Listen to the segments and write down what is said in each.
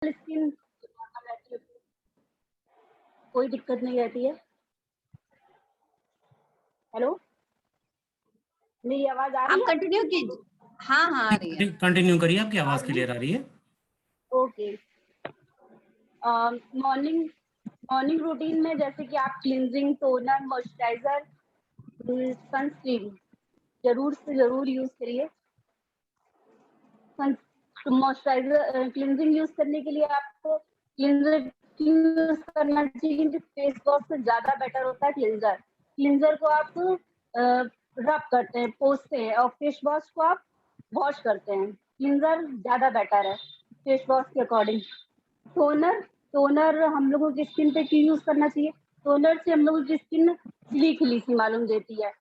Skin कोई दिक्कत नहीं रहती है। हेलो, मेरी आवाज आ रही आप है? कंटिन्यू कीजिए। हाँ हाँ आ रही है। कंटिन्यू करिए, आपकी आवाज क्लियर आ रही है। ओके। मॉर्निंग रूटीन में जैसे कि आप क्लींजिंग, टोनर, मॉइस्चराइजर, सनस्क्रीन जरूर से जरूर यूज करिए। मॉइस्चराइजर क्लींजिंग यूज करने के लिए आपको क्लींजर यूज करना चाहिए। फेस वॉश से ज्यादा बेटर होता है क्लींजर। क्लींजर को आप रब करते हैं, पोंछते हैं, और फेस वॉश को आप वॉश करते हैं। क्लींजर ज्यादा बेटर है फेस वॉश के अकॉर्डिंग। टोनर हम लोगों की स्किन पे क्यों यूज करना चाहिए? टोनर से हम लोगों की स्किन खिली खिली सी मालूम देती है,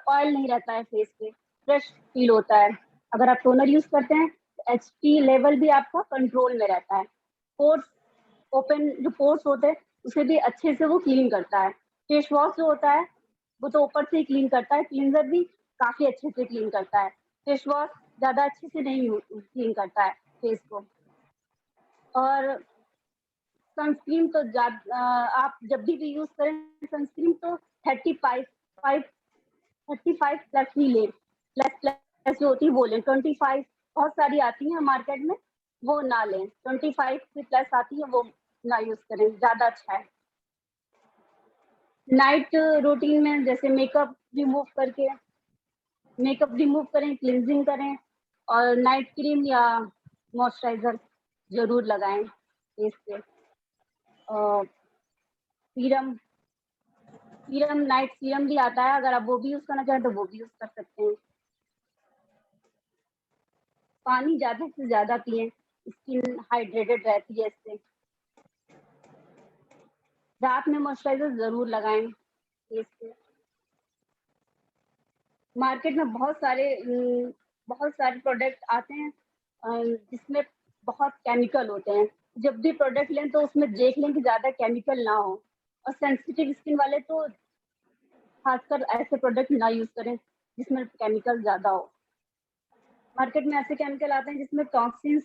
ऑयल नहीं रहता है फेस पे, फ्रेश फील होता है। अगर आप टोनर यूज करते हैं तो एचपी लेवल भी आपका कंट्रोल में रहता है। पोर्स ओपन जो पोर्स होते हैं उसे भी अच्छे से वो क्लीन करता है। फेस वॉश जो होता है वो तो ऊपर से ही क्लीन करता है, क्लींजर भी काफी अच्छे से क्लीन करता है। फेस वॉश ज्यादा अच्छे से नहीं क्लीन करता है फेस को। और सनस्क्रीन तो आप जब भी यूज करें सनस्क्रीन तो 35 प्लस ही लें। प्लस प्लस जो होती है वो लें। 25 बहुत सारी आती हैं मार्केट में, वो ना लें। 25 से प्लस आती है वो ना यूज करें, ज्यादा अच्छा है। नाइट रूटीन में जैसे मेकअप रिमूव करें, क्लींजिंग करें, और नाइट क्रीम या मॉइस्चराइजर जरूर लगाएं फेस पे। सीरम नाइट सीरम भी आता है, अगर आप वो भी यूज करना चाहें तो वो भी यूज कर सकते हैं। पानी ज्यादा से ज्यादा पिए, स्किन हाइड्रेटेड रहती है इससे। रात में मॉइस्चराइजर जरूर लगाएं फेस पे। मार्केट में बहुत सारे प्रोडक्ट आते हैं जिसमें बहुत केमिकल होते हैं। जब भी प्रोडक्ट लें तो उसमें देख लें कि ज्यादा केमिकल ना हो, और सेंसिटिव स्किन वाले तो खासकर ऐसे प्रोडक्ट ना यूज करें जिसमें केमिकल ज्यादा हो। मार्केट में ऐसे केमिकल आते हैं जिसमें टॉक्सिन्स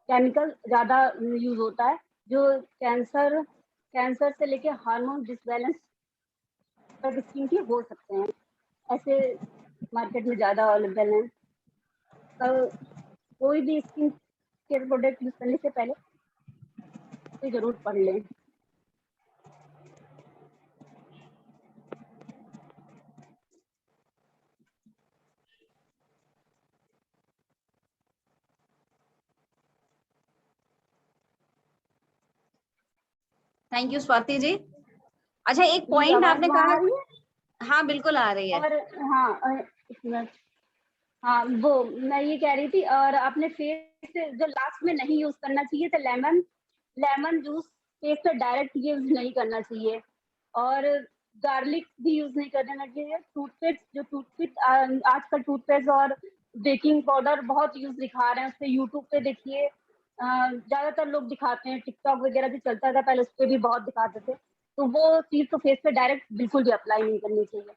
केमिकल ज्यादा यूज होता है, जो कैंसर से लेके हार्मोन डिसबैलेंस तक स्किन के हो सकते हैं। ऐसे मार्केट में ज्यादा अवेलेबल हैं। तो कोई भी स्किन केयर प्रोडक्ट यूज करने से पहले तो जरूर पढ़ लें। Thank you Swati ji. अच्छा, एक पॉइंट आपने कहा। हाँ बिल्कुल आ रही है। और हाँ, वो मैं ये कह रही थी, और अपने फेस से जो लास्ट में नहीं यूज करना चाहिए तो लेमन जूस फेस पे डायरेक्ट यूज नहीं करना चाहिए, और गार्लिक भी यूज नहीं कर देना चाहिए। टूथपेस्ट आजकल टूथपेस्ट और बेकिंग पाउडर बहुत यूज दिखा रहे हैं, उससे यूट्यूब पे देखिए ज्यादातर लोग दिखाते हैं। टिकटॉक वगैरह भी चलता था पहले, उस पर भी बहुत दिखाते थे। तो वो चीज तो फेस पे डायरेक्ट बिल्कुल भी अप्लाई नहीं करनी चाहिए,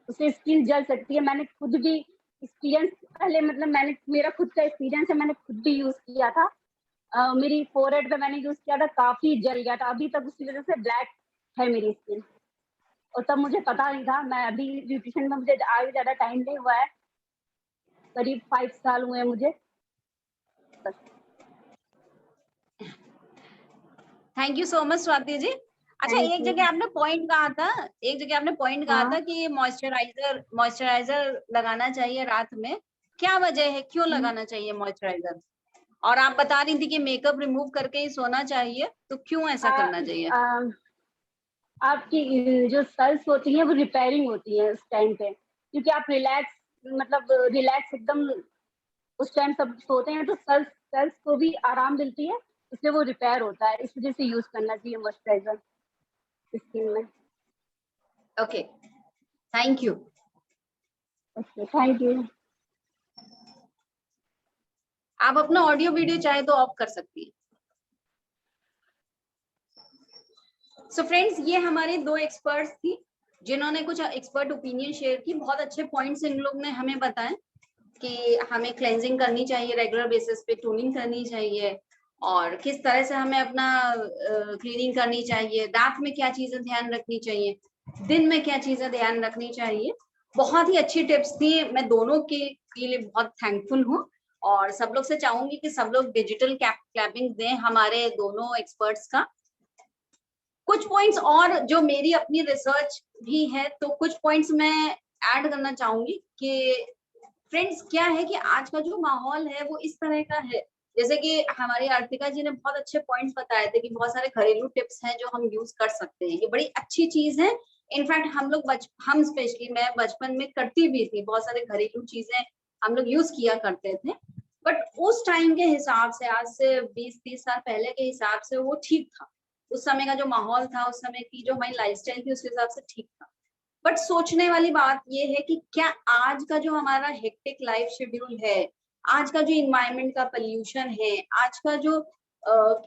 उससे स्किन जल सकती है। मैंने खुद भी एक्सपीरियंस पहले मतलब मेरा खुद का एक्सपीरियंस है, मैंने खुद भी यूज किया था। मेरी फोरहेड पे मैंने यूज किया था, काफी जल गया था। अभी तक उसकी वजह से ब्लैक है मेरी स्किन, और तब मुझे पता नहीं था। मैं अभी ब्यूटिशियन में मुझे आगे ज्यादा टाइम नहीं हुआ है, करीब 5 साल हुए हैं मुझे बस। Thank you so much Swati ji. अच्छा, एक जगह आपने पॉइंट कहा था कि मॉइस्चराइजर लगाना चाहिए रात में। क्या वजह है, क्यों लगाना चाहिए मॉइस्चराइजर? और आप बता रही थी कि मेकअप रिमूव करके ही सोना चाहिए, तो क्यों ऐसा करना चाहिए? आपकी जो सेल्स होती हैं वो रिपेयरिंग होती है उस टाइम पे, क्योंकि आप रिलैक्स एकदम उस टाइम सब सोते हैं, तो सेल्स को भी आराम मिलती है, इसलिए वो रिपेयर होता है। इस वजह से यूज करना चाहिए मॉइस्चराइजर स्किन में। Okay, thank you. Okay, thank you. आप अपना ऑडियो वीडियो चाहे तो ऑफ कर सकती हैं। सो फ्रेंड्स, ये हमारे 2 एक्सपर्ट्स थी जिन्होंने कुछ एक्सपर्ट ओपिनियन शेयर की। बहुत अच्छे पॉइंट्स इन लोग ने हमें बताए। कि हमें क्लेंजिंग करनी चाहिए रेगुलर बेसिस पे, टूनिंग करनी चाहिए, और किस तरह से हमें अपना क्लीनिंग करनी चाहिए, रात में क्या चीजें ध्यान रखनी चाहिए, दिन में क्या चीजें ध्यान रखनी चाहिए। बहुत ही अच्छी टिप्स थी, मैं दोनों के लिए बहुत थैंकफुल हूँ, और सब लोग से चाहूंगी कि सब लोग डिजिटल क्लैपिंग दें हमारे दोनों एक्सपर्ट्स का। कुछ पॉइंट्स और जो मेरी अपनी रिसर्च भी है, तो कुछ पॉइंट्स मैं ऐड करना चाहूंगी कि फ्रेंड्स क्या है कि आज का जो माहौल है वो इस तरह का है, जैसे कि हमारी अर्तिका जी ने बहुत अच्छे पॉइंट्स बताए थे कि बहुत सारे घरेलू टिप्स हैं जो हम यूज कर सकते हैं, ये बड़ी अच्छी चीज है। इनफैक्ट हम लोग हम स्पेशली मैं बचपन में करती भी थी, बहुत सारे घरेलू चीजें हम लोग यूज किया करते थे, बट उस टाइम के हिसाब से, आज से 20-30 साल पहले के हिसाब से वो ठीक था। उस समय का जो माहौल था, उस समय की जो हमारी लाइफस्टाइल थी, उसके हिसाब से ठीक था। बट सोचने वाली बात ये है कि क्या आज का जो हमारा हेक्टिक लाइफ शेड्यूल है, आज का जो इन्वायरमेंट का पोल्यूशन है, आज का जो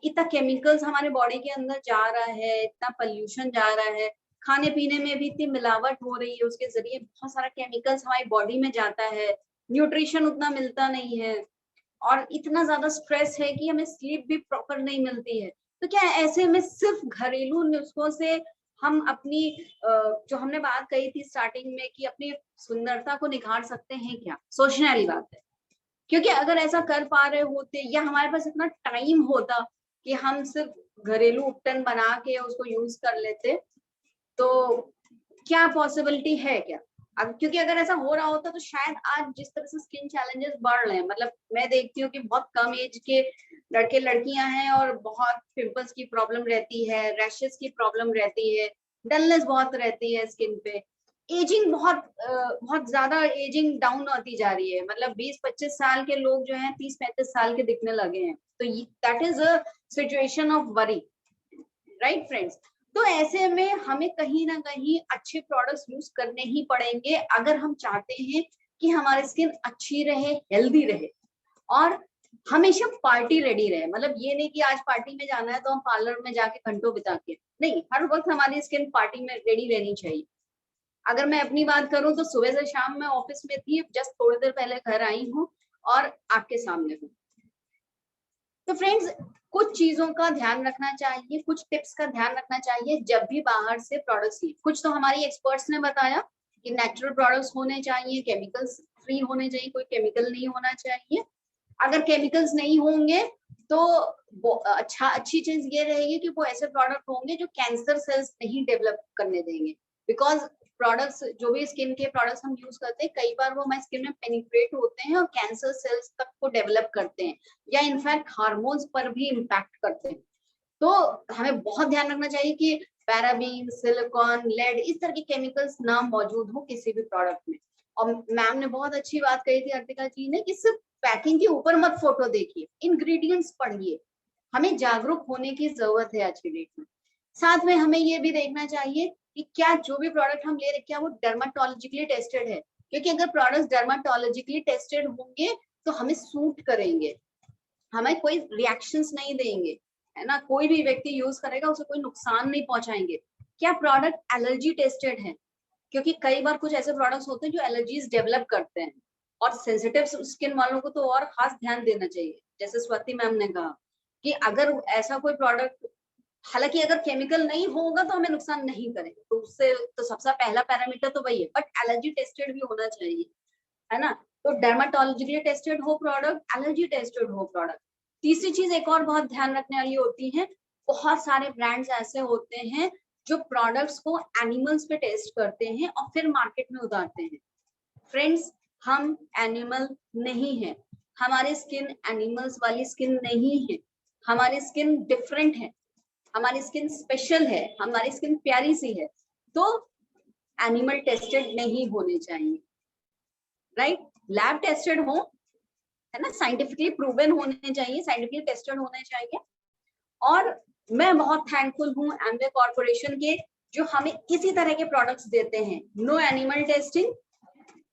इतना केमिकल्स हमारे बॉडी के अंदर जा रहा है, इतना पोल्यूशन जा रहा है, खाने पीने में भी इतनी मिलावट हो रही है, उसके जरिए बहुत सारा केमिकल्स हमारी बॉडी में जाता है, न्यूट्रिशन उतना मिलता नहीं है, और इतना ज्यादा स्ट्रेस है कि हमें स्लीप भी प्रॉपर नहीं मिलती है। तो क्या ऐसे में सिर्फ घरेलू नुस्खों से हम अपनी जो हमने बात कही थी स्टार्टिंग में कि अपनी सुंदरता को निखार सकते हैं क्या? सोचने वाली बात है, क्योंकि अगर ऐसा कर पा रहे होते या हमारे पास इतना टाइम होता कि हम सिर्फ घरेलू उपटन बना के उसको यूज कर लेते, तो क्या पॉसिबिलिटी है क्या? अब क्योंकि अगर ऐसा हो रहा होता तो शायद आज जिस तरह से स्किन चैलेंजेस बढ़ रहे हैं, मतलब मैं देखती हूँ कि बहुत कम एज के लड़के लड़कियां हैं और बहुत पिंपल्स की प्रॉब्लम रहती है, रैशेस की प्रॉब्लम रहती है, डलनेस बहुत रहती है स्किन पे, एजिंग बहुत ज्यादा एजिंग डाउन होती जा रही है, मतलब 20-25 साल के लोग जो हैं 30-35 साल के दिखने लगे हैं, तो that is a situation of worry, right friends? तो ऐसे में हमें कहीं ना कहीं अच्छे प्रोडक्ट्स यूज करने ही पड़ेंगे अगर हम चाहते हैं कि हमारी स्किन अच्छी रहे, हेल्दी रहे, और हमेशा पार्टी रेडी रहे। मतलब ये नहीं कि आज पार्टी में जाना है तो हम पार्लर में जाके घंटों बिता के, नहीं, हर वक्त हमारी स्किन पार्टी में रेडी रहनी चाहिए। अगर मैं अपनी बात करूं तो सुबह से शाम मैं ऑफिस में थी, जस्ट थोड़ी देर पहले घर आई हूँ और आपके सामने हूँ। तो फ्रेंड्स कुछ चीजों का ध्यान रखना चाहिए, कुछ टिप्स का ध्यान रखना चाहिए जब भी बाहर से प्रोडक्ट्स ली। कुछ तो हमारी एक्सपर्ट्स ने बताया कि नेचुरल प्रोडक्ट्स होने चाहिए, केमिकल्स फ्री होने चाहिए, कोई केमिकल नहीं होना चाहिए। अगर केमिकल्स नहीं होंगे तो अच्छी चीज ये रहेगी कि वो ऐसे प्रोडक्ट होंगे जो कैंसर सेल्स नहीं डेवलप करने देंगे, बिकॉज प्रोडक्ट्स जो भी स्किन के प्रोडक्ट्स हम यूज करते हैं, कई बार वो हमारी स्किन में पेनिट्रेट होते हैं और कैंसर सेल्स तक को डेवलप करते हैं, या इनफैक्ट हार्मोन्स पर भी इम्पैक्ट करते हैं। तो हमें बहुत ध्यान रखना चाहिए कि पैराबीन, सिलिकॉन, लेड, इस तरह के केमिकल्स ना मौजूद हो किसी भी प्रोडक्ट में। और मैम ने बहुत अच्छी बात कही थी अर्तिका जी ने कि सिर्फ पैकिंग के ऊपर मत फोटो देखिए, इंग्रेडिएंट्स पढ़िए। हमें जागरूक होने की जरूरत है आज की डेट में। साथ में हमें ये भी देखना चाहिए कि क्या जो भी प्रोडक्ट हम ले रहे हैं क्या वो डर्माटोलॉजिकली टेस्टेड है, क्योंकि अगर प्रोडक्ट्स डर्माटोलॉजिकली टेस्टेड होंगे तो हमें सूट करेंगे, हमें कोई रिएक्शंस नहीं देंगे, है ना, कोई भी व्यक्ति यूज करेगा उसे कोई नुकसान नहीं पहुंचाएंगे। क्या प्रोडक्ट एलर्जी टेस्टेड है, क्योंकि कई बार कुछ ऐसे प्रोडक्ट्स होते हैं जो एलर्जीज डेवलप करते हैं, और सेंसिटिव स्किन वालों को तो और खास ध्यान देना चाहिए। जैसे स्वाति मैम ने कहा कि अगर ऐसा कोई प्रोडक्ट, हालांकि अगर केमिकल नहीं होगा तो हमें नुकसान नहीं करेगा, तो उससे तो सबसे पहला पैरामीटर तो वही है, बट एलर्जी टेस्टेड भी होना चाहिए, है ना। तो डर्माटोलॉजिकली टेस्टेड हो प्रोडक्ट, एलर्जी टेस्टेड हो प्रोडक्ट। तीसरी चीज एक और बहुत ध्यान रखने वाली होती है, बहुत सारे ब्रांड्स ऐसे होते हैं जो प्रोडक्ट्स को एनिमल्स पे टेस्ट करते हैं और फिर मार्केट में उतारते हैं। फ्रेंड्स हम एनिमल नहीं है, हमारी स्किन एनिमल्स वाली स्किन नहीं है, हमारी स्किन डिफरेंट है, हमारी स्किन स्पेशल है, हमारी स्किन प्यारी सी है, तो एनिमल टेस्टेड नहीं होने चाहिए, राइट? लैब टेस्टेड हो, है ना, साइंटिफिकली प्रूवन होने चाहिए, साइंटिफिकली टेस्टेड होने चाहिए। और मैं बहुत थैंकफुल हूँ एमवे कॉर्पोरेशन के जो हमें इसी तरह के प्रोडक्ट्स देते हैं, no animal testing,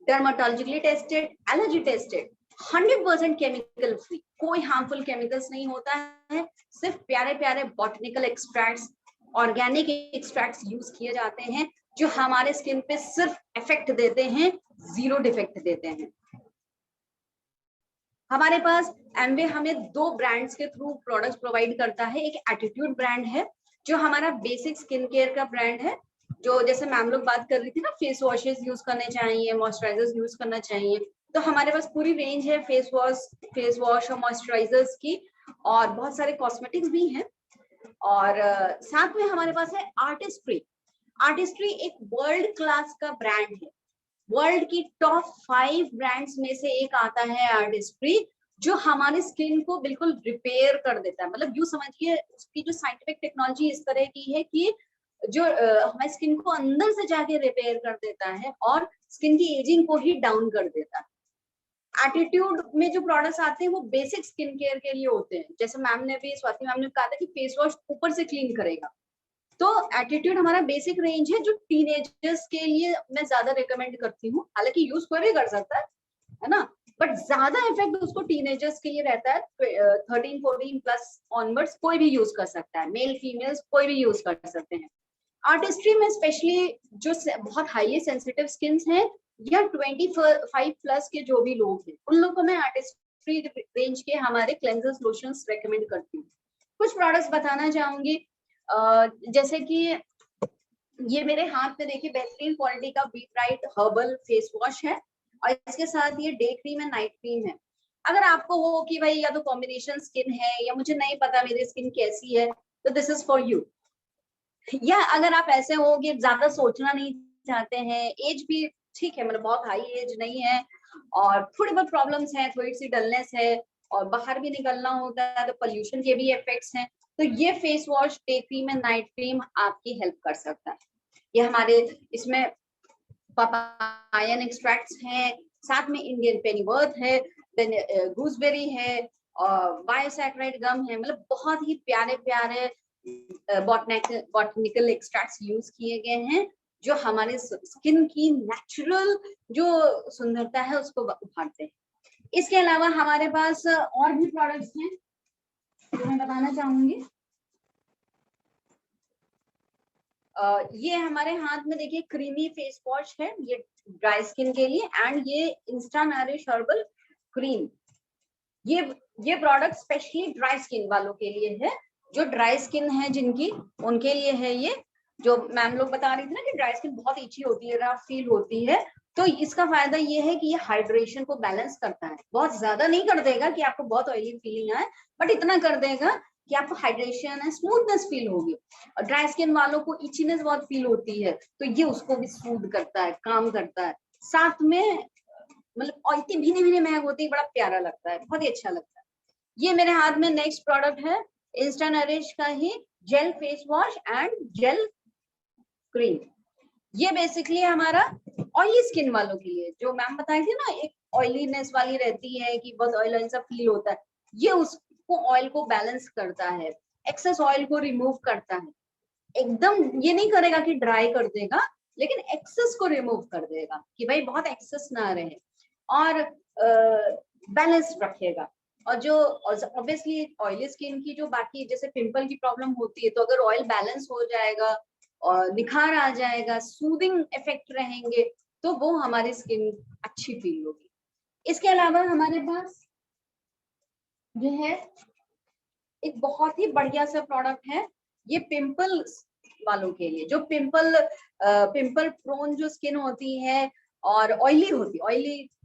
dermatologically tested, allergy tested, 100% chemical free, कोई हार्मफुल केमिकल्स नहीं होता है, सिर्फ प्यारे प्यारे botanical extracts, organic extracts use किए जाते हैं जो हमारे स्किन पे सिर्फ इफेक्ट देते हैं, जीरो डिफेक्ट देते हैं। हमारे पास एमवे हमें 2 ब्रांड्स के थ्रू प्रोडक्ट्स प्रोवाइड करता है। एक एटीट्यूड ब्रांड है जो हमारा बेसिक स्किन केयर का ब्रांड है, जो जैसे मैम लोग बात कर रही थी ना, फेस वॉशेस यूज करने चाहिए, मॉइस्चराइजर्स यूज करना चाहिए, तो हमारे पास पूरी रेंज है फेस वॉश और मॉइस्चराइजर्स की, और बहुत सारे कॉस्मेटिक्स भी हैं। और साथ में हमारे पास है आर्टिस्ट्री। आर्टिस्ट्री एक वर्ल्ड क्लास का ब्रांड है, वर्ल्ड की टॉप 5 ब्रांड्स में से एक आता है आर्टिस्ट्री, जो हमारी स्किन को बिल्कुल रिपेयर कर देता है। मतलब यूं समझिए उसकी जो साइंटिफिक टेक्नोलॉजी इस तरह की है कि जो हमारी स्किन को अंदर से जाके रिपेयर कर देता है और स्किन की एजिंग को ही डाउन कर देता है। एटीट्यूड में जो प्रोडक्ट्स आते हैं वो बेसिक स्किन केयर के लिए होते हैं, जैसे मैम ने भी, स्वाति मैम ने कहा था कि फेस वॉश ऊपर से क्लीन करेगा, तो एटीट्यूड हमारा बेसिक रेंज है जो टीनेजर्स के लिए मैं ज्यादा रिकमेंड करती हूँ। हालांकि यूज कोई भी कर सकता है ना, बट ज्यादा इफेक्ट उसको टीनेजर्स के लिए रहता है। 13-14 प्लस ऑनवर्ड्स कोई भी यूज कर सकता है, मेल फीमेल्स कोई भी यूज कर सकते हैं। आर्टिस्ट्री में स्पेशली जो बहुत हाईली सेंसिटिव स्किन हैं या 25 प्लस के जो भी लोग हैं, उन लोगों को मैं आर्टिस्ट्री रेंज के हमारे क्लेंजर्स लोशंस रेकमेंड करती हूँ। कुछ प्रोडक्ट्स बताना चाहूंगी, जैसे कि ये मेरे हाथ में देखिए बेहतरीन क्वालिटी का B bright herbal face wash है, और इसके साथ ये day cream and night cream है। अगर आपको हो कि भाई या तो कॉम्बिनेशन स्किन है या मुझे नहीं पता मेरी स्किन कैसी है, तो दिस इज फॉर यू। या अगर आप ऐसे हो कि ज्यादा सोचना नहीं चाहते हैं, एज भी ठीक है, मतलब बहुत हाई एज नहीं है और थोड़ी बहुत प्रॉब्लम्स हैं, थोड़ी सी डलनेस है और बाहर भी निकलना होता है, तो पोल्यूशन के भी इफेक्ट्स हैं, तो ये face wash day cream and night cream आपकी हेल्प कर सकता है। ये हमारे इसमें पपायन एक्सट्रैक्ट्स हैं, साथ में इंडियन पेनीवर्थ है, गूसबेरी है और बायोसैकराइड गम है। मतलब बहुत ही प्यारे प्यारे बॉटनिकल एक्सट्रैक्ट्स यूज किए गए हैं जो हमारे स्किन की नेचुरल जो सुंदरता है उसको उभारते हैं। इसके अलावा हमारे पास और भी प्रोडक्ट्स हैं जो मैं बताना चाहूंगी। ये हमारे हाथ में देखिए क्रीमी फेस वॉश है, ये ड्राई स्किन के लिए, एंड ये इंस्टा नरिश हर्बल क्रीम। ये प्रोडक्ट स्पेशली ड्राई स्किन वालों के लिए है, जो ड्राई स्किन है जिनकी, उनके लिए है ये। जो मैम लोग बता रही थी ना कि ड्राई स्किन बहुत इची होती है, रफ फील होती है, तो इसका फायदा ये है कि ये हाइड्रेशन को बैलेंस करता है। बहुत ज्यादा नहीं कर देगा कि आपको बहुत ऑयली फीलिंग आए, बट इतना कर देगा कि आपको हाइड्रेशन है, स्मूथनेस फील होगी। और ड्राई स्किन वालों को इचीनेस बहुत फील होती है, तो ये उसको भी सूद करता है, काम करता है। साथ में मतलब और इतनी भीनी भीनी महक होती है, बड़ा प्यारा लगता है, बहुत ही अच्छा लगता है। ये मेरे हाथ में नेक्स्ट प्रोडक्ट है इंस्टा नरिश का ही gel face wash and gel cream. ये बेसिकली हमारा ऑयली स्किन वालों के लिए, जो मैम बताई थी ना, एक ऑयलीनेस वाली रहती है कि बहुत ऑयल सा फील होता है, ये उसको ऑयल को बैलेंस करता है, एक्सेस ऑयल को रिमूव करता है। एकदम ये नहीं करेगा कि ड्राई कर देगा, लेकिन एक्सेस को रिमूव कर देगा कि भाई बहुत एक्सेस ना रहे, और बैलेंस रखेगा। और जो ऑब्वियसली ऑयली स्किन की जो बाकी जैसे पिंपल की प्रॉब्लम होती है, तो अगर ऑयल बैलेंस हो जाएगा और निखार आ जाएगा, सूदिंग इफेक्ट रहेंगे, तो वो हमारी स्किन अच्छी फील होगी। इसके अलावा हमारे पास जो है एक बहुत ही बढ़िया सा प्रोडक्ट है, ये पिंपल वालों के लिए, जो पिंपल प्रोन जो स्किन होती है और ऑयली होती है,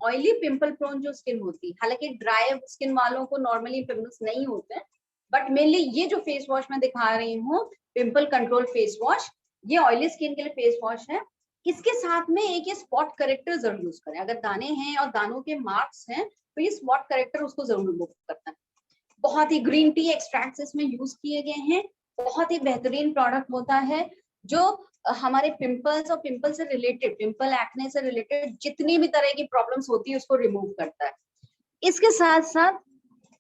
ऑयली पिंपल प्रोन जो स्किन होती है। हालांकि ड्राई स्किन वालों को नॉर्मली पिंपल्स नहीं होते हैं, बट मेनली ये जो फेस वॉश मैं दिखा रही हूँ, पिंपल कंट्रोल फेस वॉश, ये ऑयली स्किन के लिए फेस वॉश है। इसके साथ में एक ये स्पॉट करेक्टर जरूर यूज करें। अगर दाने हैं और दानों के मार्क्स हैं, तो ये स्पॉट करेक्टर उसको जरूर रिमूव करता है। बहुत ही ग्रीन टी एक्सट्रैक्ट्स इसमें यूज किए गए हैं, बहुत ही बेहतरीन प्रोडक्ट होता है, जो हमारे पिंपल्स और पिंपल से रिलेटेड, पिंपल एक्ने से रिलेटेड जितनी भी तरह की प्रॉब्लम्स होती है उसको रिमूव करता है। इसके साथ साथ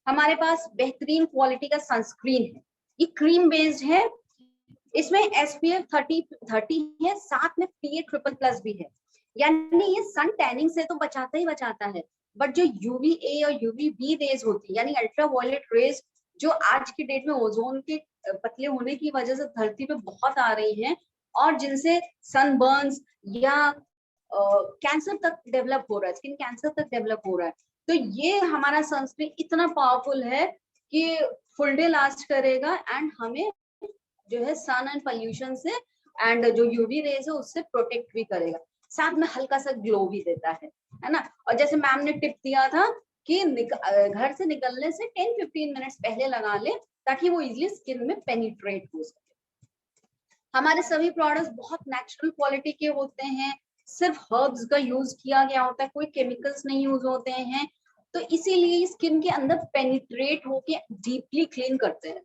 हमारे पास बेहतरीन क्वालिटी का सनस्क्रीन है, ये क्रीम बेस्ड है, इसमें SPF 30 है, साथ में PA++ भी है, यानी ये सन टैनिंग से तो बचाता ही बचाता है, बट जो UVA और UVB रेज होती है, यानी अल्ट्रावायलेट रेज, जो आज की डेट में ओजोन के पतले होने की वजह से धरती पे बहुत आ रही हैं और जिनसे सनबर्न्स या कैंसर तक डेवलप हो रहा है, स्किन कैंसर तक डेवलप हो रहा है, तो ये हमारा सनस्क्रीन इतना पावरफुल है कि फुल डे लास्ट करेगा एंड हमें जो है सन एंड पोल्यूशन से एंड जो यूवी रेज है उससे प्रोटेक्ट भी करेगा, साथ में हल्का सा ग्लो भी देता है ना। और जैसे मैम ने टिप दिया था कि घर से निकलने से 10-15 मिनट्स पहले लगा ले ताकि वो इजीली स्किन में पेनिट्रेट हो सके। हमारे सभी प्रोडक्ट्स बहुत नेचुरल क्वालिटी के होते हैं, सिर्फ हर्ब्स का यूज किया गया होता है, कोई केमिकल्स नहीं यूज होते हैं, तो इसीलिए स्किन के अंदर पेनिट्रेट होके डीपली क्लीन करते हैं,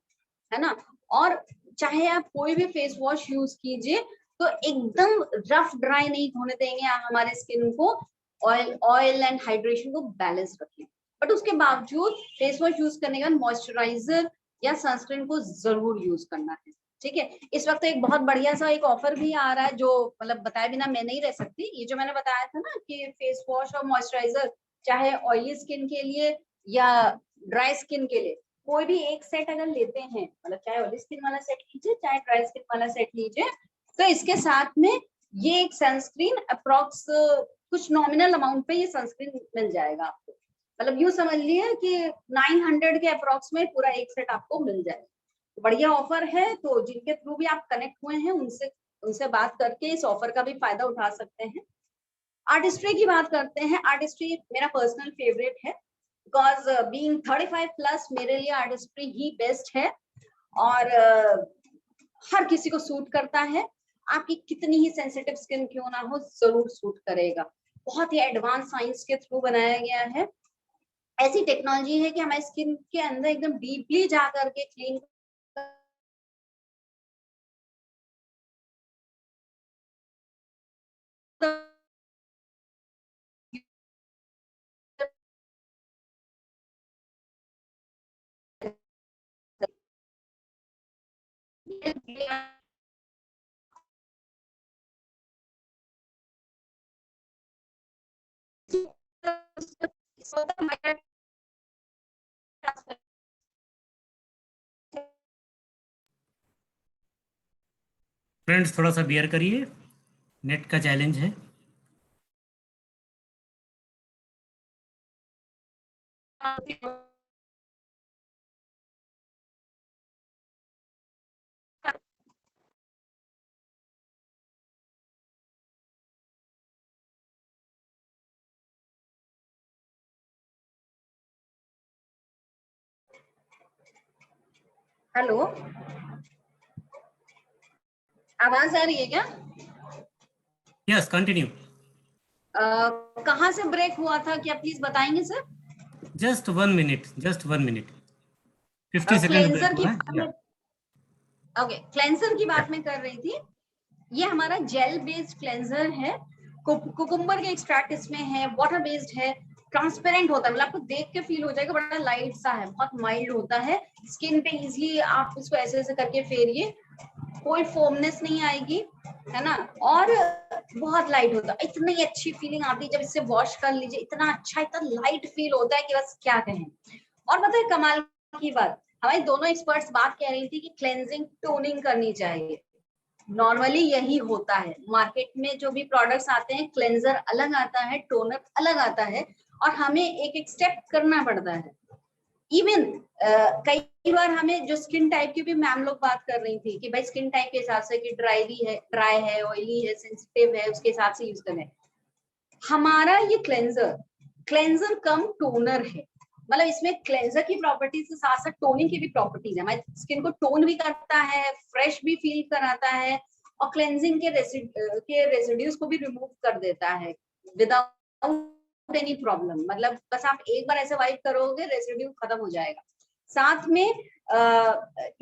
है ना। और चाहे आप कोई भी फेस वॉश यूज कीजिए तो एकदम रफ ड्राई नहीं होने देंगे आप हमारे स्किन को, ऑयल एंड हाइड्रेशन को बैलेंस रखें। बट उसके बावजूद फेस वॉश यूज करने के बाद मॉइस्चराइजर या सनस्क्रीन को जरूर यूज करना है, ठीक है। इस वक्त एक बहुत बढ़िया सा एक ऑफर भी आ रहा है जो मतलब बताए बिना मैं नहीं रह सकती। ये जो मैंने बताया था ना कि फेस वॉश और मॉइस्चराइजर चाहे ऑयली स्किन के लिए या ड्राई स्किन के लिए कोई भी एक सेट अगर लेते हैं, मतलब चाहे ऑयली स्किन वाला सेट लीजिए चाहे ड्राई स्किन वाला सेट लीजिए, तो इसके साथ में ये एक सनस्क्रीन अप्रॉक्स कुछ नॉमिनल अमाउंट पे ये सनस्क्रीन मिल जाएगा आपको। मतलब यूं समझ लिए कि 900 के अप्रॉक्स में पूरा एक सेट आपको मिल जाएगा। बढ़िया ऑफर है, तो जिनके थ्रू भी आप कनेक्ट हुए हैं उनसे बात करके इस ऑफर का भी फायदा उठा सकते हैं। आर्टिस्ट्री की बात करते हैं। आर्टिस्ट्री मेरा पर्सनल फेवरेट है बिकॉज बीइंग 35 प्लस मेरे लिए आर्टिस्ट्री ही बेस्ट है और हर किसी को सूट करता है। आपकी कितनी ही सेंसिटिव स्किन क्यों ना हो जरूर सूट करेगा। बहुत ही एडवांस साइंस के थ्रू बनाया गया है। ऐसी टेक्नोलॉजी है कि हमारी स्किन के अंदर एकदम डीपली जा करके क्लीन फ्रेंड्स थोड़ा सा बियर करिए, नेट का चैलेंज है। हेलो, आवाज आ रही है क्या? Yes, continue. कहाँ से ब्रेक हुआ था क्या प्लीज बताएंगे sir? Just 1 minute, 50 second break cleanser की हुआ बात है। में, ओके, क्लेंजर की बात में कर रही थी। ये हमारा जेल बेस्ड क्लेंजर है। कुकुम्बर के एक्सट्रैक्ट इसमें है, वाटर बेस्ड है, ट्रांसपेरेंट होता है, मतलब आपको देख के फील हो जाएगा बड़ा लाइट सा है, बहुत माइल्ड होता है। स्किन पे इजीली आप इसको ऐसे ऐसे करके फेरिए, कोई फोमनेस नहीं आएगी, है ना। और बहुत लाइट होता है, इतनी अच्छी फीलिंग आती है जब इससे वॉश कर लीजिए, इतना अच्छा इतना लाइट फील होता है कि बस क्या कहें। और पता है कमाल की बात, हमारे दोनों एक्सपर्ट्स बात कह रही थी कि क्लेंजिंग टोनिंग करनी चाहिए। नॉर्मली यही होता है, मार्केट में जो भी प्रोडक्ट्स आते हैं क्लेंजर अलग आता है, टोनर अलग आता है, और हमें एक एक स्टेप करना पड़ता है। इवन कई बार हमें जो स्किन टाइप की भी मैम लोग बात कर रही थी कि भाई स्किन टाइप के हिसाब से कि ड्राई है, ऑयली है, सेंसिटिव है, उसके हिसाब से यूज करें। हमारा ये क्लेंजर कम टोनर है, मतलब इसमें क्लेंजर की प्रॉपर्टीज के साथ साथ टोनिंग की भी प्रॉपर्टीज है। हमारी स्किन को टोन भी करता है, फ्रेश भी फील कराता है, और क्लेंजिंग के रेसिड्यूज को भी रिमूव कर देता है विदाउट एनी प्रॉब्लम। मतलब बस आप एक बार ऐसे वाइप करोगे रेसिड्यू खत्म हो जाएगा। साथ में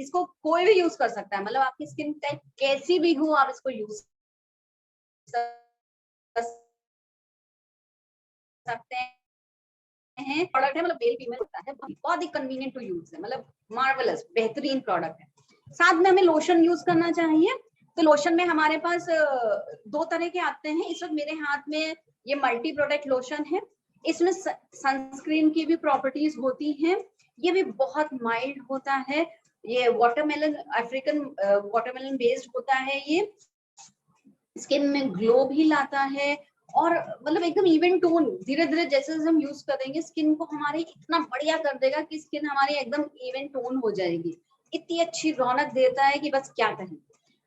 इसको कोई भी यूज कर सकता है, मतलब आपकी स्किन टाइप कैसी भी हो आप इसको यूज सकते हैं। प्रोडक्ट है, मतलब मेल फीमेल होता है, बहुत ही कन्वीनियंट टू यूज है, मतलब मार्वेलस बेहतरीन प्रोडक्ट है। साथ में हमें लोशन यूज करना चाहिए, तो लोशन में हमारे पास 2 तरह के आते हैं। इस वक्त मेरे हाथ में ये मल्टी प्रोडक्ट लोशन है, इसमें सनस्क्रीन की भी प्रॉपर्टीज होती हैं, ये भी बहुत माइल्ड होता है, ये वाटरमेलन अफ्रीकन वाटरमेलन बेस्ड होता है, ये स्किन में ग्लो भी लाता है और मतलब एकदम इवन टोन, धीरे धीरे जैसे जैसे हम यूज करेंगे स्किन को हमारी इतना बढ़िया कर देगा कि स्किन हमारी एकदम इवन टोन हो जाएगी, इतनी अच्छी रौनक देता है कि बस क्या कहें।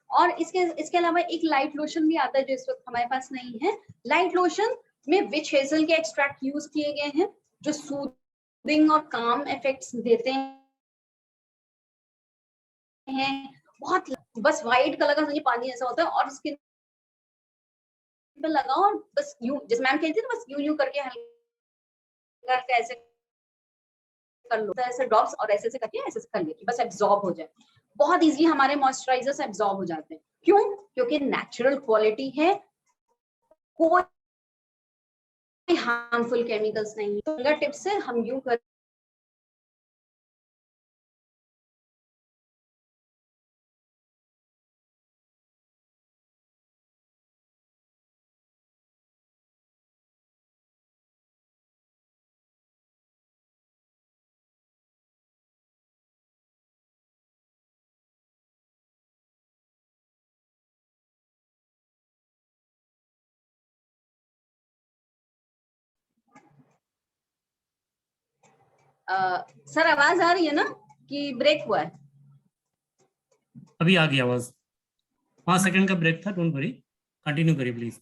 और इसके अलावा एक लाइट लोशन भी आता है जो इस वक्त हमारे पास नहीं है। लाइट लोशन में विच हेजल के एक्सट्रैक्ट यूज किए गए हैं जो सूदिंग और काम इफेक्ट्स देते हैं। बहुत बस व्हाइट कलर का पानी ऐसा होता है और स्किन पे लगाओ और बस यूं, जैसे मैम कहती थी ना, बस यूं यूं करके हल्का ऐसे कर लो, ऐसे ड्रॉप्स और ऐसे करके ऐसे कर ले, बस एब्जॉर्ब हो जाए। बहुत इजीली हमारे मॉइस्चराइजर्स एब्जॉर्ब हो जाते हैं। क्यों? क्योंकि नेचुरल क्वालिटी है, कोई हार्मफुल केमिकल्स नहीं। फिंगर टिप से हम यूं कर सर आवाज आ रही है ना कि ब्रेक हुआ है? अभी आ गई आवाज, 5 सेकंड का ब्रेक था, डोंट वरी, कंटिन्यू करिए प्लीज।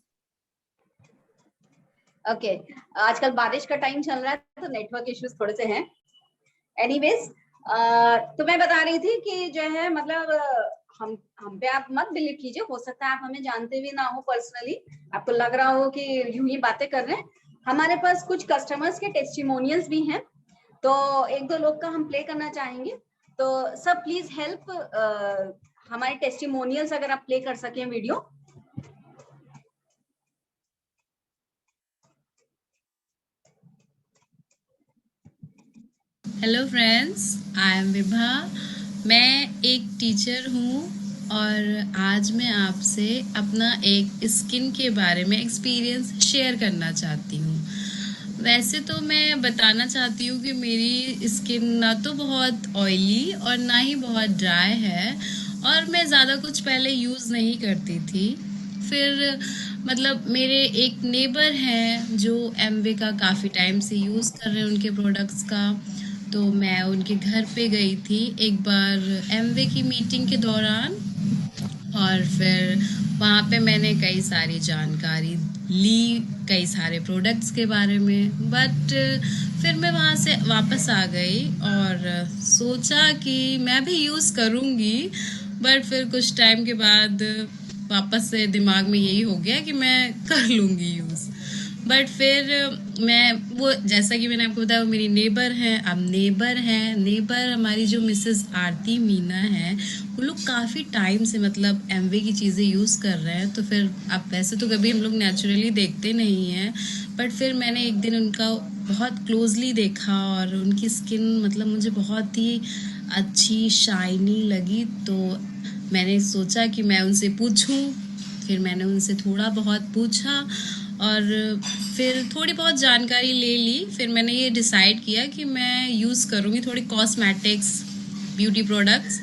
ओके, आजकल बारिश का टाइम चल रहा है तो नेटवर्क इश्यूज थोड़े से हैं। एनीवेज, तो मैं बता रही थी कि जो है मतलब हम पे आप मत बिलीव कीजिए, हो सकता है आप हमें जानते भी ना हो पर्सनली, आपको लग रहा हो कि यूं ही बातें कर रहे हैं। हमारे पास कुछ कस्टमर्स के टेस्टिमोनियल्स भी हैं, तो एक दो लोग का हम प्ले करना चाहेंगे। तो सब प्लीज हेल्प, हमारे टेस्टिमोनियल्स अगर आप प्ले कर सकें video. Hello friends, I am Vibha. मैं एक टीचर हूँ और आज मैं आपसे अपना एक स्किन के बारे में एक्सपीरियंस शेयर करना चाहती हूँ। वैसे तो मैं बताना चाहती हूँ कि मेरी स्किन ना तो बहुत ऑयली और ना ही बहुत ड्राई है, और मैं ज़्यादा कुछ पहले यूज़ नहीं करती थी। फिर मतलब मेरे एक नेबर हैं जो एमवे का काफ़ी टाइम से यूज़ कर रहे हैं उनके प्रोडक्ट्स का, तो मैं उनके घर पे गई थी एक बार एमवे की मीटिंग के दौरान, और फिर वहाँ पे मैंने कई सारी जानकारी ली कई सारे प्रोडक्ट्स के बारे में। बट फिर मैं वहाँ से वापस आ गई और सोचा कि मैं भी यूज़ करूँगी, बट फिर कुछ टाइम के बाद वापस से दिमाग में यही हो गया कि मैं कर लूँगी यूज़। बट फिर मैं वो, जैसा कि मैंने आपको बताया, वो मेरी नेबर हैं। अब नेबर हमारी जो मिसेस आरती मीना हैं, वो लोग काफ़ी टाइम से मतलब एमवे की चीज़ें यूज़ कर रहे हैं। तो फिर अब वैसे तो कभी हम लोग नेचुरली देखते नहीं हैं, बट फिर मैंने एक दिन उनका बहुत क्लोजली देखा और उनकी स्किन मतलब मुझे बहुत ही अच्छी शाइनी लगी। तो मैंने सोचा कि मैं उनसे पूछूं। फिर मैंने उनसे थोड़ा बहुत पूछा और फिर थोड़ी बहुत जानकारी ले ली। फिर मैंने ये डिसाइड किया कि मैं यूज़ करूँगी थोड़ी कॉस्मेटिक्स, ब्यूटी प्रोडक्ट्स।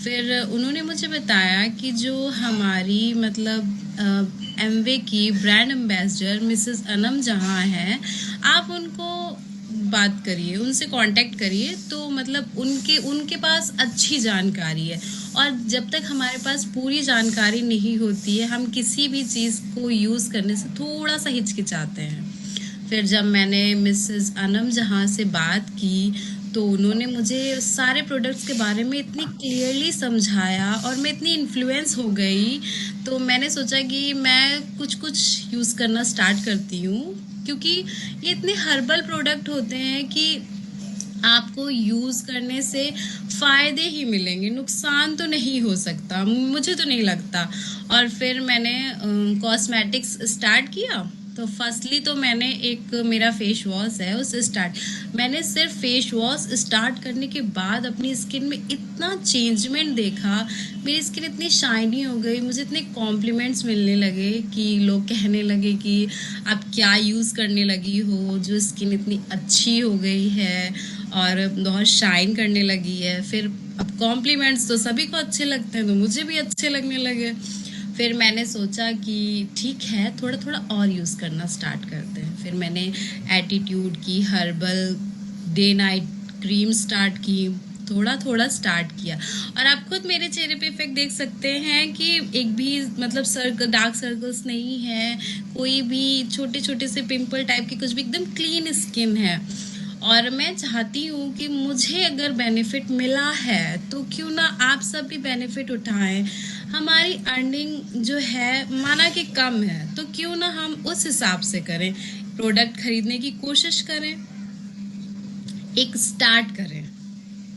फिर उन्होंने मुझे बताया कि जो हमारी मतलब एमवे की ब्रांड एम्बेसडर मिसेस अनम जहाँ हैं, आप उनको बात करिए, उनसे कांटेक्ट करिए। तो मतलब उनके पास अच्छी जानकारी है, और जब तक हमारे पास पूरी जानकारी नहीं होती है, हम किसी भी चीज़ को यूज़ करने से थोड़ा सा हिचकिचाते हैं। फिर जब मैंने मिसेस अनम जहाँ से बात की, तो उन्होंने मुझे सारे प्रोडक्ट्स के बारे में इतनी क्लियरली समझाया और मैं इतनी इन्फ्लुएंस हो गई। तो मैंने सोचा कि मैं कुछ यूज़ करना स्टार्ट करती हूँ, क्योंकि ये इतने हर्बल प्रोडक्ट होते हैं कि आपको यूज़ करने से फ़ायदे ही मिलेंगे, नुकसान तो नहीं हो सकता, मुझे तो नहीं लगता। और फिर मैंने कॉस्मेटिक्स स्टार्ट किया। तो फर्स्टली तो मैंने एक मेरा फेस वॉश है उसे मैंने सिर्फ फेस वॉश स्टार्ट करने के बाद अपनी स्किन में इतना चेंजमेंट देखा। मेरी स्किन इतनी शाइनी हो गई, मुझे इतने कॉम्प्लीमेंट्स मिलने लगे कि लोग कहने लगे कि आप क्या यूज़ करने लगी हो, जो स्किन इतनी अच्छी हो गई है और बहुत शाइन करने लगी है। फिर अब कॉम्प्लीमेंट्स तो सभी को अच्छे लगते हैं, तो मुझे भी अच्छे लगने लगे। फिर मैंने सोचा कि ठीक है, थोड़ा थोड़ा और यूज़ करना स्टार्ट करते हैं। फिर मैंने एटीट्यूड की, herbal day night cream start की, थोड़ा थोड़ा स्टार्ट किया। और आप खुद मेरे चेहरे पे इफेक्ट देख सकते हैं कि एक भी मतलब डार्क सर्कल्स नहीं है, कोई भी छोटे छोटे से पिंपल टाइप के कुछ भी, एकदम क्लीन स्किन है। और मैं चाहती हूँ कि मुझे अगर बेनिफिट मिला है तो क्यों ना आप सब भी बेनिफिट उठाएं। हमारी अर्निंग जो है माना कि कम है, तो क्यों ना हम उस हिसाब से करें, प्रोडक्ट खरीदने की कोशिश करें, एक स्टार्ट करें,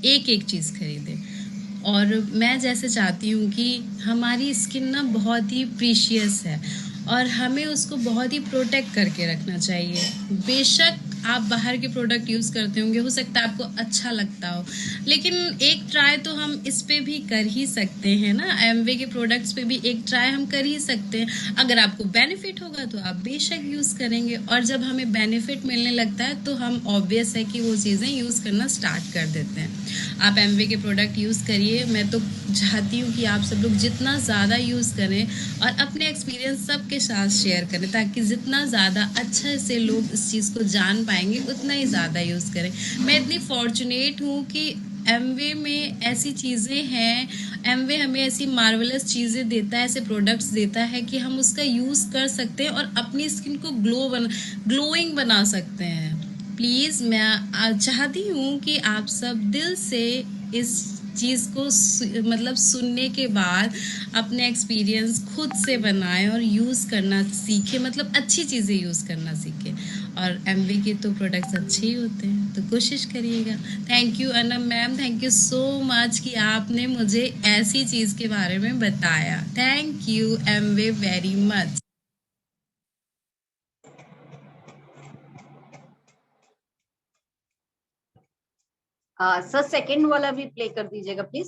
एक एक चीज़ खरीदें। और मैं जैसे चाहती हूँ कि हमारी स्किन ना बहुत ही प्रीशियस है और हमें उसको बहुत ही प्रोटेक्ट करके रखना चाहिए। बेशक आप बाहर के प्रोडक्ट यूज़ करते होंगे, हो सकता है आपको अच्छा लगता हो, लेकिन एक ट्राई तो हम इस पे भी कर ही सकते हैं ना, एमवे के प्रोडक्ट्स पे भी एक ट्राई हम कर ही सकते हैं। अगर आपको बेनिफिट होगा तो आप बेशक यूज़ करेंगे, और जब हमें बेनिफिट मिलने लगता है तो हम ऑब्वियस है कि वो चीज़ें यूज़ करना स्टार्ट कर देते हैं। आप एमवे के प्रोडक्ट यूज़ करिए। मैं तो चाहती हूँ कि आप सब लोग जितना ज़्यादा यूज़ करें और अपने एक्सपीरियंस सबके साथ शेयर करें, ताकि जितना ज़्यादा अच्छे से लोग इस चीज़ को जान पाएंगे उतना ही ज़्यादा यूज़ करें। मैं इतनी फॉर्चुनेट हूँ कि एमवे में ऐसी चीज़ें हैं, एमवे हमें ऐसी मार्वलस चीज़ें देता है, ऐसे प्रोडक्ट्स देता है कि हम उसका यूज़ कर सकते हैं और अपनी स्किन को ग्लोइंग बना सकते हैं। प्लीज़ मैं चाहती हूँ कि आप सब दिल से इस चीज़ को मतलब सुनने के बाद अपने एक्सपीरियंस खुद से बनाएं और यूज़ करना सीखें, मतलब अच्छी चीज़ें यूज़ करना सीखें। और एमवे के तो प्रोडक्ट्स अच्छे ही होते हैं, तो कोशिश करिएगा। Thank you Anam ma'am, thank you so much कि आपने मुझे ऐसी चीज़ के बारे में बताया। Thank you Amway very much. Sir second वाला भी प्ले कर दीजिएगा please.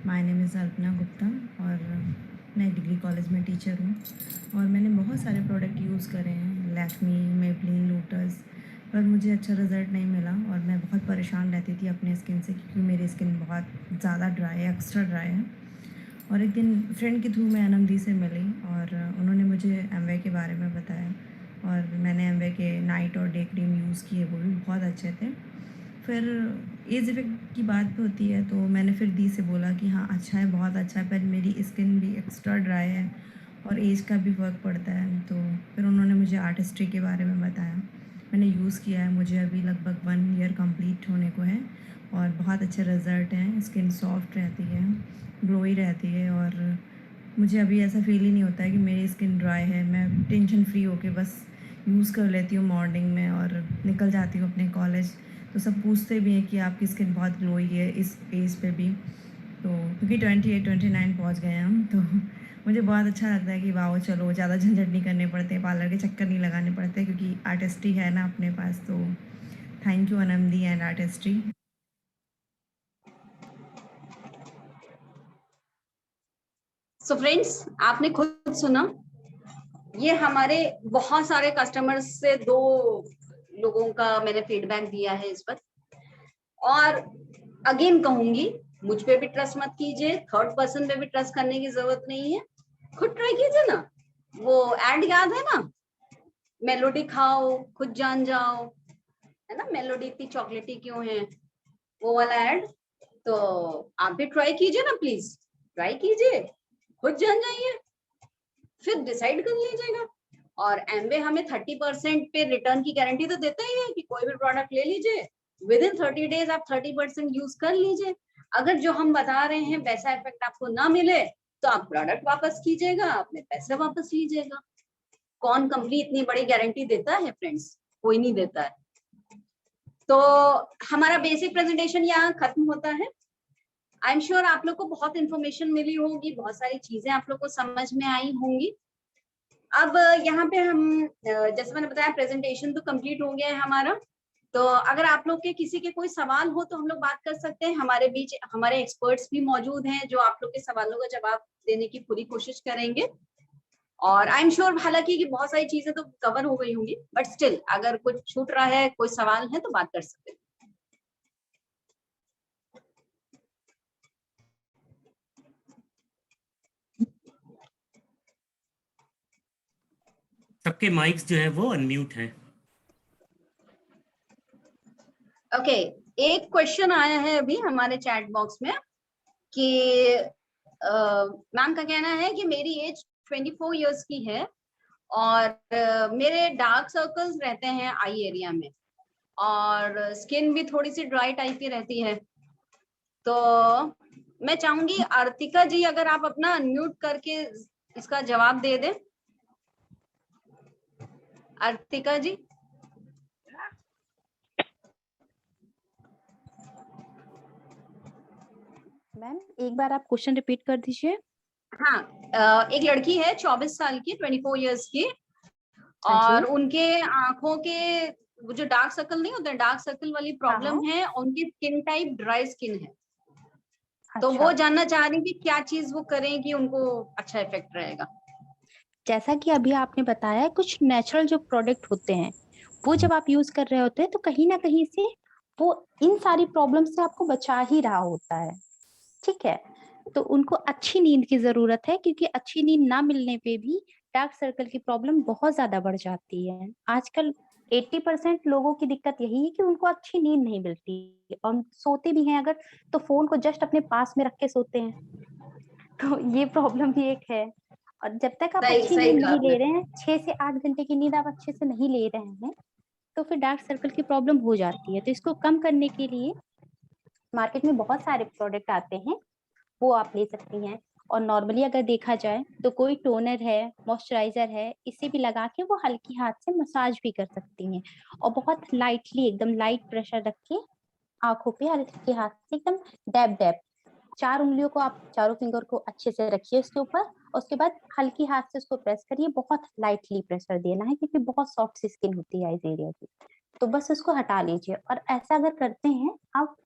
My name is Alpana Gupta और मैं डिग्री कॉलेज में टीचर हूँ। और मैंने बहुत सारे प्रोडक्ट यूज़ करे हैं, लैक्मी, मेबलिन, लोटस, पर मुझे अच्छा रिज़ल्ट नहीं मिला और मैं बहुत परेशान रहती थी अपने स्किन से, क्योंकि मेरी स्किन बहुत ज़्यादा ड्राई है, एक्स्ट्रा ड्राई है। और एक दिन फ्रेंड के थ्रू मैं अनम दी से मिली और उन्होंने मुझे एमवे के बारे में बताया और मैंने एमवे के नाइट और डे क्रीम यूज़ किए, वो भी बहुत अच्छे थे। फिर एज इफ़ेक्ट की बात होती है तो मैंने फिर दी से बोला कि हाँ अच्छा है, बहुत अच्छा है, पर मेरी स्किन भी एक्स्ट्रा ड्राई है और एज का भी फ़र्क पड़ता है। तो फिर उन्होंने मुझे आर्टिस्ट्री के बारे में बताया, मैंने यूज़ किया है, मुझे अभी लगभग 1 ईयर कंप्लीट होने को है और बहुत अच्छे रिज़ल्ट हैं। स्किन सॉफ्ट रहती है, ग्लोई रहती है और मुझे अभी ऐसा फील ही नहीं होता है कि मेरी स्किन ड्राई है। मैं टेंशन फ्री होके बस यूज़ कर लेती हूँ मॉर्निंग में और निकल जाती हूँ अपने कॉलेज। तो सब पूछते भी हैं कि आपकी स्किन बहुत ग्लोई है इस एज पे भी। तो क्योंकि 28-29 पहुँच गए हैं हम, तो मुझे बहुत अच्छा लगता है कि वाह चलो ज़्यादा झंझट नहीं करने पड़ते, पार्लर के चक्कर नहीं लगाने पड़ते, क्योंकि आर्टिस्ट्री है ना अपने पास। तो thank you Anam the and artistry. So friends, आपने खुद सुना, ये हमारे बहुत सारे कस्टमर्स से 2 लोगों का मैंने फीडबैक दिया है इस पर। और अगेन कहूंगी, मुझ पे भी ट्रस्ट मत कीजिए, थर्ड पर्सन पे भी ट्रस्ट करने की जरूरत नहीं है, खुद ट्राई कीजिए ना। वो एड याद है ना, मेलोडी खाओ खुद जान जाओ, है ना, मेलोडी इतनी चॉकलेटी क्यों है, वो वाला एड। तो आप भी ट्राई कीजिए ना, प्लीज ट्राई कीजिए, खुद जान जाइए, फिर डिसाइड कर लीजिएगा। और एमवे हमें 30% पे रिटर्न की गारंटी तो देता ही है कि कोई भी प्रोडक्ट ले लीजिए, विद इन 30 डेज आप 30% यूज कर लीजिए। अगर जो हम बता रहे हैं वैसा इफेक्ट आपको ना मिले तो आप प्रोडक्ट वापस कीजिएगा, अपने पैसे वापस लीजिएगा। कौन कंपनी इतनी बड़ी गारंटी देता है फ्रेंड्स, कोई नहीं देता है। तो हमारा बेसिक प्रेजेंटेशन यहाँ खत्म होता है। आई एम श्योर आप लोग को बहुत इंफॉर्मेशन मिली होगी, बहुत सारी चीजें आप लोग को समझ में आई होंगी। अब यहाँ पे हम जैसे मैंने बताया प्रेजेंटेशन तो कंप्लीट हो गया है हमारा। तो अगर आप लोग के किसी के कोई सवाल हो तो हम लोग बात कर सकते हैं। हमारे बीच हमारे एक्सपर्ट्स भी मौजूद हैं जो आप लोग के सवालों का जवाब देने की पूरी कोशिश करेंगे। और आई एम श्योर हालांकि कि बहुत सारी चीजें तो कवर हो गई होंगी, बट स्टिल अगर कुछ छूट रहा है, कोई सवाल है तो बात कर सकते हैं। सबके माइक्स जो है वो अनम्यूट हैं। ओके, एक क्वेश्चन आया है अभी हमारे चैट बॉक्स में कि मैम का कहना है कि मेरी एज 24 इयर्स की है और मेरे डार्क सर्कल्स रहते हैं आई एरिया में और स्किन भी थोड़ी सी ड्राई टाइप की रहती है। तो मैं चाहूंगी आर्तिका जी अगर आप अपना अनम्यूट करके इसका जवाब दे दें। आर्तिका जी। मैम एक बार आप क्वेश्चन रिपीट कर दीजिए। हाँ, एक लड़की है 24 साल की, 24 इयर्स की, और उनके आंखों के वो जो डार्क सर्कल नहीं होते, डार्क सर्कल वाली प्रॉब्लम है, उनकी स्किन टाइप ड्राई स्किन है। तो अच्छा। वो जानना चाह रही कि क्या चीज वो करें कि उनको अच्छा इफेक्ट रहेगा। जैसा कि अभी आपने बताया, कुछ नेचुरल जो प्रोडक्ट होते हैं वो जब आप यूज कर रहे होते हैं तो कहीं ना कहीं से वो इन सारी प्रॉब्लम से आपको बचा ही रहा होता है। ठीक है, तो उनको अच्छी नींद की जरूरत है, क्योंकि अच्छी नींद ना मिलने पे भी डार्क सर्कल की प्रॉब्लम बहुत ज्यादा बढ़ जाती है। आजकल 80% लोगों की दिक्कत यही है कि उनको अच्छी नींद नहीं मिलती, और सोते भी हैं अगर तो फोन को जस्ट अपने पास में रख के सोते हैं। तो ये प्रॉब्लम भी एक है। और जब तक आप अच्छी सही नींद कहा नहीं आपने। ले रहे हैं, 6 से 8 घंटे की नींद आप अच्छे से नहीं ले रहे हैं, तो फिर डार्क सर्कल की प्रॉब्लम हो जाती है। तो इसको कम करने के लिए मार्केट में बहुत सारे प्रोडक्ट आते हैं, वो आप ले सकती हैं। और नॉर्मली अगर देखा जाए तो कोई टोनर है, मॉइस्चराइजर है, इसे भी लगा के वो हल्की हाथ से मसाज भी कर सकती हैं। और बहुत लाइटली, एकदम लाइट प्रेशर रख के आंखों पे हल्के हाथ से एकदम डैब डैब, 4 उंगलियों को आप चारों फिंगर को अच्छे से रखिए उसके ऊपर, और उसके बाद हल्की हाथ से उसको प्रेस करिए। बहुत लाइटली प्रेशर देना है, क्योंकि बहुत सॉफ्ट सी स्किन होती है इस एरिया की। तो बस उसको हटा लीजिए। और ऐसा अगर करते हैं आप,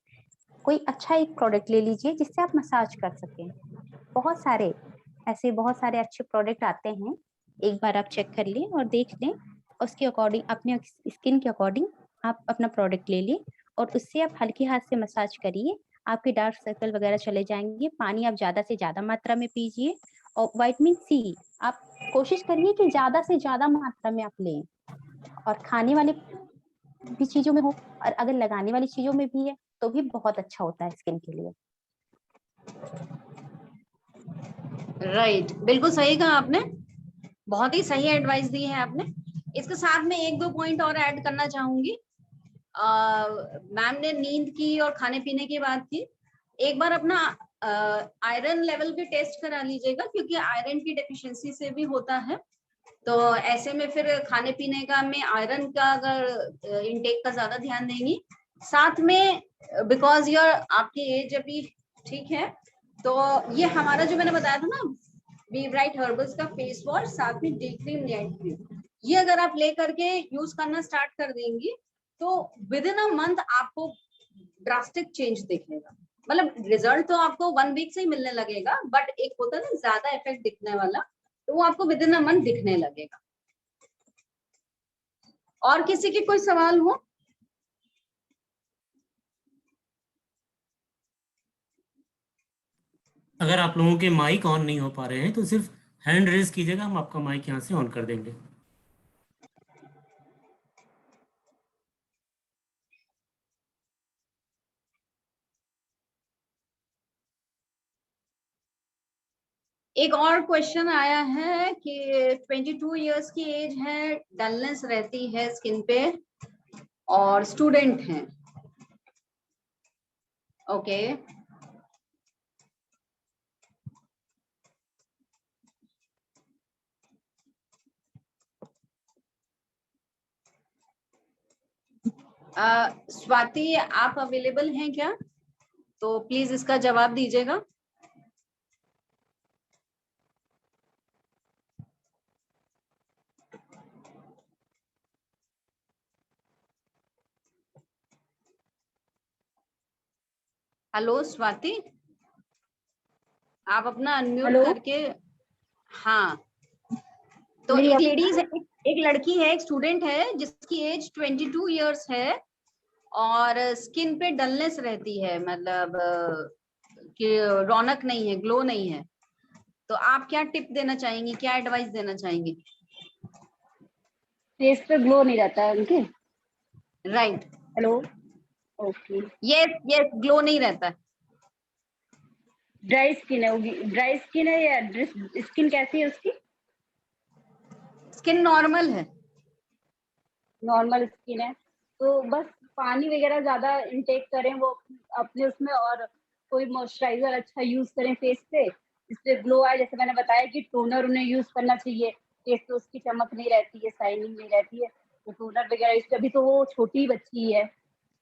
कोई अच्छा एक प्रोडक्ट ले लीजिए जिससे आप मसाज कर सकें। बहुत सारे अच्छे प्रोडक्ट आते हैं, एक बार आप चेक कर लें और देख लें, उसके अकॉर्डिंग अपने स्किन के अकॉर्डिंग आप अपना प्रोडक्ट ले लें, और उससे आप हल्के हाथ से मसाज करिए। आपके डार्क सर्कल वगैरह चले जाएंगे। पानी आप ज्यादा से ज्यादा मात्रा में पीजिए, और विटामिन सी आप कोशिश करिए कि ज्यादा से ज्यादा मात्रा में आप लें। और खाने वाले भी चीजों में हो, और अगर लगाने वाली चीजों में भी है तो भी बहुत अच्छा होता है स्किन के लिए। राइट, बिल्कुल सही कहा आपने, बहुत ही सही एडवाइस दी है आपने। इसके साथ में एक दो पॉइंट और ऐड करना चाहूंगी। मैम ने नींद की और खाने पीने की बात की। एक बार अपना आयरन लेवल भी टेस्ट करा लीजिएगा, क्योंकि आयरन की डेफिशिएंसी से भी होता है। तो ऐसे में फिर खाने पीने का में आयरन का अगर इनटेक का ज्यादा ध्यान देंगी, साथ में बिकॉज योर आपकी एज अभी ठीक है, तो ये हमारा जो मैंने बताया था ना, वी ब्राइट हर्बल्स का फेस वॉश, साथ में डे क्रीम, नाइट क्रीम, ये अगर आप ले करके यूज करना स्टार्ट कर देंगी तो विद इन अ मंथ आपको ड्रास्टिक चेंज दिखेगा। मतलब रिजल्ट तो आपको 1 वीक से ही मिलने लगेगा, बट एक होता है ना ज्यादा इफेक्ट दिखने वाला, तो वो आपको विद इन अ मंथ दिखने लगेगा। और किसी के कोई सवाल हो? अगर आप लोगों के माइक ऑन नहीं हो पा रहे हैं तो सिर्फ हैंड रेज कीजिएगा, हम आपका माइक यहाँ से ऑन कर देंगे। एक और क्वेश्चन आया है कि 22 इयर्स की एज है, डलनेस रहती है स्किन पे, और स्टूडेंट हैं। ओके, स्वाति आप अवेलेबल हैं क्या? तो प्लीज इसका जवाब दीजिएगा। हेलो स्वाति, आप अपना अनम्यूट हेलो। करके, हाँ तो एक लेडीज है, एक लड़की है, एक स्टूडेंट है जिसकी एज 22 इयर्स है और स्किन पे डलनेस रहती है, मतलब कि रौनक नहीं है, ग्लो नहीं है। तो आप क्या टिप देना चाहेंगी, क्या एडवाइस देना चाहेंगी? फेस पे ग्लो नहीं रहता है उनके। Right. Hello. Okay. Yes yes, glow नहीं रहता। ड्राई स्किन है, ड्राई स्किन है या स्किन कैसी है उसकी? स्किन नॉर्मल है। नॉर्मल स्किन है, तो बस पानी वगैरह ज्यादा इनटेक करें वो अपने उसमें, और कोई मॉइस्चराइजर अच्छा यूज करें फेस पे, जिससे ग्लो आए। जैसे मैंने बताया कि टोनर उन्हें यूज करना चाहिए, फेस पे उसकी चमक नहीं रहती है, शाइनिंग नहीं रहती है, तो टोनर वगैरह यूज। अभी तो वो छोटी बच्ची है,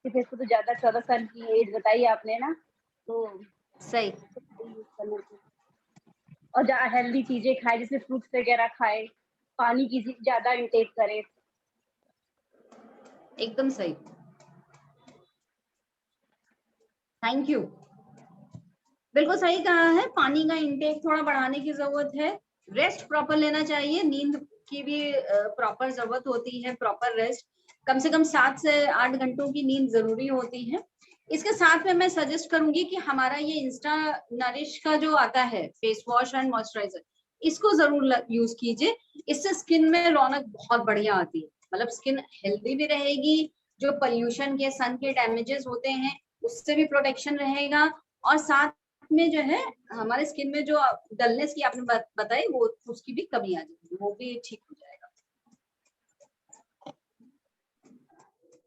फेस पे तो ज्यादा 14 साल की एज बताई आपने ना, तो सही। यूज करना चाहिए। और हेल्दी चीजें खाए, जैसे फ्रूट्स वगैरह खाए, पानी की ज्यादा इनटेक करे। एकदम सही। Thank you. बिल्कुल सही कहा है, पानी का इंटेक थोड़ा बढ़ाने की जरूरत है, रेस्ट प्रॉपर लेना चाहिए, नींद की भी प्रॉपर जरूरत होती है, प्रॉपर रेस्ट, कम से कम 7 से 8 घंटों की नींद जरूरी होती है। इसके साथ में मैं सजेस्ट करूंगी कि हमारा ये इंस्टा नरिश का जो आता है फेस वॉश एंड मॉइस्चराइजर, इसको जरूर यूज कीजिए। इससे स्किन में रौनक बहुत बढ़िया आती है, मतलब स्किन हेल्दी भी रहेगी, जो पोल्यूशन के, सन के डैमेजेस होते हैं उससे भी प्रोटेक्शन रहेगा, और साथ में जो है हमारे स्किन में जो डलनेस की आपने बताई वो उसकी भी कमी आ जाएगी, वो भी ठीक हो जाएगा।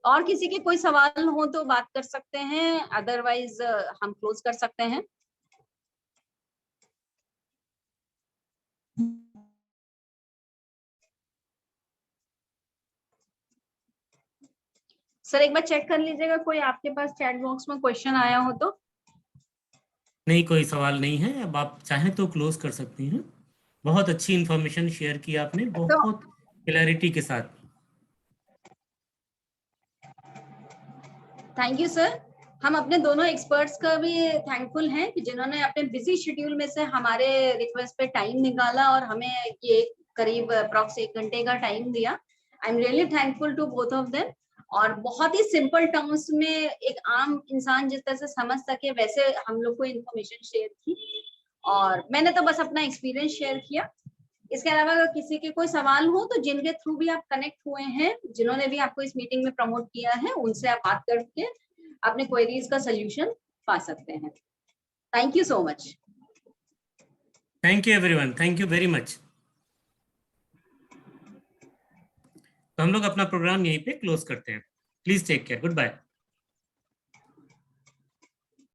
और किसी के कोई सवाल हो तो बात कर सकते हैं, अदरवाइज हम क्लोज कर सकते हैं। सर एक बार चेक कर लीजिएगा, कोई आपके पास चैट बॉक्स में क्वेश्चन आया हो तो। नहीं, कोई सवाल नहीं है, अब आप चाहें तो क्लोज कर सकती हैं। बहुत अच्छी इंफॉर्मेशन शेयर की आपने, तो बहुत क्लैरिटी के साथ। Thank you sir. हम अपने दोनों एक्सपर्ट्स का भी थैंकफुल हैं कि जिन्होंने अपने बिजी शेड्यूल में से हमारे रिक्वेस्ट पे टाइम निकाला और हमें ये करीब अप्रॉक्स 1 घंटे का टाइम दिया। I am really thankful to both of them. और बहुत ही सिंपल टर्म्स में एक आम इंसान जिस तरह से समझ सके वैसे हम लोग को इन्फॉर्मेशन शेयर की, और मैंने तो बस अपना एक्सपीरियंस शेयर किया। इसके अलावा अगर किसी के कोई सवाल हो तो जिनके थ्रू भी आप कनेक्ट हुए हैं, जिन्होंने भी आपको इस मीटिंग में प्रमोट किया है, उनसे आप बात करके अपने क्वेरीज का सोल्यूशन पा सकते हैं। Thank you so much. Thank you everyone, thank you very much. तो हम लोग अपना प्रोग्राम यहीं पे क्लोज करते हैं। Please take care, good bye.